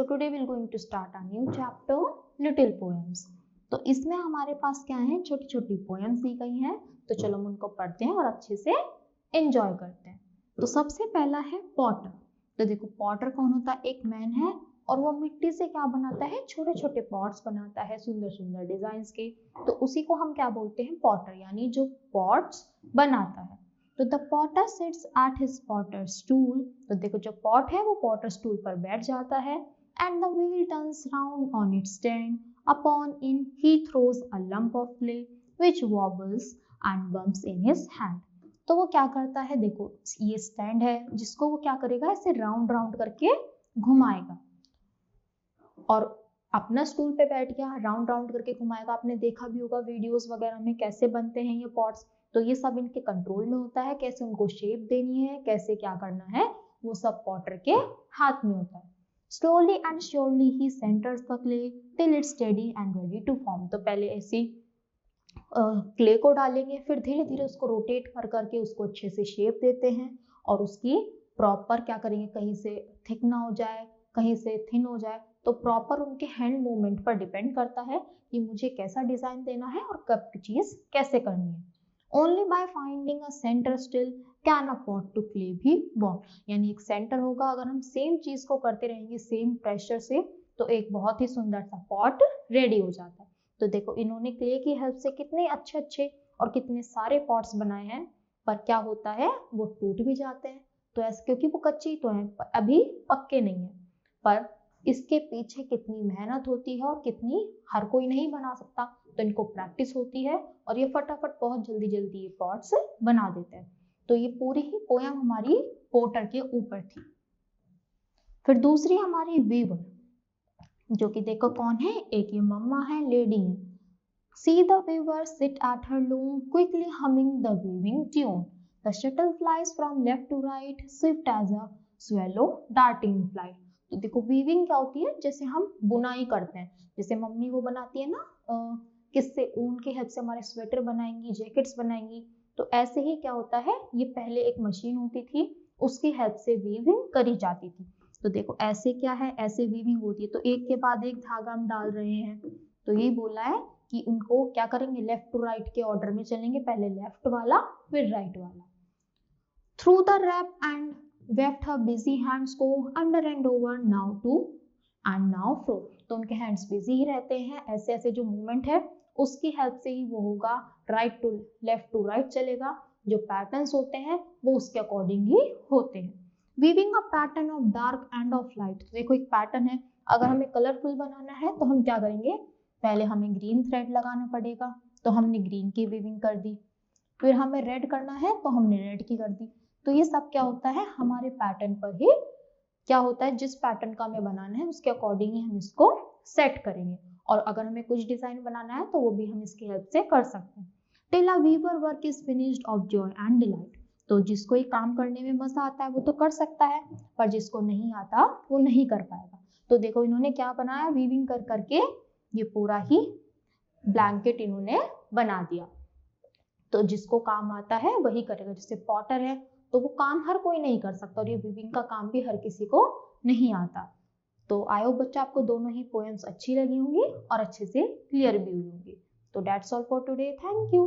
Today we will going to start a new chapter little poems. तो इसमें हमारे पास क्या है, छोटी छोटी पोएम्स दी गई हैं। तो चलो हम उनको पढ़ते हैं और अच्छे से एंजॉय करते हैं। तो सबसे पहला है पॉटर। तो देखो पॉटर कौन होता है, एक मैन है और वो मिट्टी से क्या बनाता है, छोटे छोटे पॉट्स बनाता है सुंदर सुंदर डिजाइन्स के। तो उसी को हम क्या बोलते हैं, पॉटर, यानी जो पॉट्स बनाता है। तो the Potter seats at his Potter stool. तो देखो जो पॉट है वो पॉटर स्टूल पर बैठ जाता है। And the wheel turns round on it's stand, upon in he throws a lump of clay which वॉबल्स and bumps in his hand. तो वो क्या करता है, देखो ये स्टैंड है जिसको वो क्या करेगा, ऐसे राउंड राउंड करके घुमाएगा और अपना स्टूल पे बैठ गया, राउंड राउंड करके घुमाएगा। आपने देखा भी होगा वीडियोस वगैरह में कैसे बनते हैं ये पॉट्स। तो ये सब इनके कंट्रोल में होता है, कैसे उनको शेप देनी है, कैसे क्या करना है, वो सब पॉटर के हाथ में होता है। Slowly and surely he centres the clay till it's steady and ready to form. तो पहले ऐसी क्ले को डालेंगे, फिर धीरे धीरे उसको रोटेट कर करके उसको अच्छे से शेप देते हैं और उसकी प्रॉपर क्या करेंगे, कहीं से थिक ना हो जाए, कहीं से थिन हो जाए। तो प्रॉपर उनके हैंड मूवमेंट पर डिपेंड करता है कि मुझे कैसा डिजाइन देना है और कब चीज कैसे करनी है। Only by finding a centre still can a pot to clay be born. यानी एक सेंटर होगा, अगर हम सेम चीज को करते रहेंगे सेम प्रेशर से, तो एक बहुत ही सुंदर सा पॉट रेडी हो जाता है। तो देखो इन्होंने क्ले की हेल्प से कितने अच्छे अच्छे और कितने सारे पॉट्स बनाए हैं, पर क्या होता है वो टूट भी जाते हैं। तो ऐसे क्योंकि वो कच्ची तो है, अभी पक्के नहीं है, पर इसके पीछे कितनी मेहनत होती है और कितनी, हर कोई नहीं बना सकता, तो इनको प्रैक्टिस होती है और ये फटाफट बहुत जल्दी जल्दी ये पॉट्स बना देते हैं। तो ये पूरी ही पोयम हमारी पोटर के ऊपर थी। फिर दूसरी हमारी वीवर, जो कि देखो कौन है, एक ये मम्मा है, लेडी है। See the weaver sit at her loom, quickly humming the weaving tune. The shuttle flies from left to right, swift as a swallow darting in flight. तो देखो वीविंग क्या होती है, जैसे हम बुनाई करते हैं, जैसे मम्मी वो बनाती है ना, किससे, ऊन की हेल्प से हमारे स्वेटर बनाएंगी, जैकेट्स बनाएंगी। तो ऐसे ही क्या होता है, ये पहले एक मशीन होती थी, उसकी हेल्प से वीविंग करी जाती थी। तो देखो ऐसे क्या है, ऐसे वीविंग होती है। तो एक के बाद एक धागा हम डाल रहे हैं। तो ये बोला है कि उनको क्या करेंगे, लेफ्ट टू राइट के ऑर्डर में चलेंगे, पहले लेफ्ट वाला फिर राइट वाला। Through the warp and weft her busy hands को under and over, now to and now fro. तो उनके हैंड्स बिजी ही रहते हैं, ऐसे ऐसे जो मूवमेंट है उसकी हेल्प से ही वो होगा, right to left to right चलेगा। जो पैटर्न्स होते हैं वो उसके अकॉर्डिंग ही होते हैं। Weaving a pattern of dark end of light. देखो एक पैटर्न है, अगर हमें कलरफुल बनाना है तो हम क्या करेंगे, पहले हमें ग्रीन थ्रेड लगाना पड़ेगा, तो हमने ग्रीन की वीविंग कर दी। फिर हमें रेड करना है तो हमने रेड की कर दी। तो ये सब क्या होता है, हमारे पैटर्न पर ही क्या होता है, जिस पैटर्न का हमें बनाना है उसके अकॉर्डिंग ही हम इसको सेट करेंगे। और अगर हमें कुछ डिजाइन बनाना है तो वो भी हम इसकी हेल्प से कर सकते हैं। Till a weaver work is finished of joy and delight. तो जिसको ये काम करने में मजा आता है वो तो कर सकता है, पर जिसको नहीं आता वो नहीं कर पाएगा। तो देखो इन्होंने क्या बनाया, वीविंग कर करके ये पूरा ही ब्लैंकेट इन्होंने बना दिया। तो जिसको काम आता है वही करेगा। जैसे पॉटर है तो वो काम हर कोई नहीं कर सकता, और ये वीविंग का काम भी हर किसी को नहीं आता। तो आई होप बच्चा आपको दोनों ही पोएम्स अच्छी लगी होंगी और अच्छे से क्लियर भी हुई होंगी। तो that's all for today, thank you.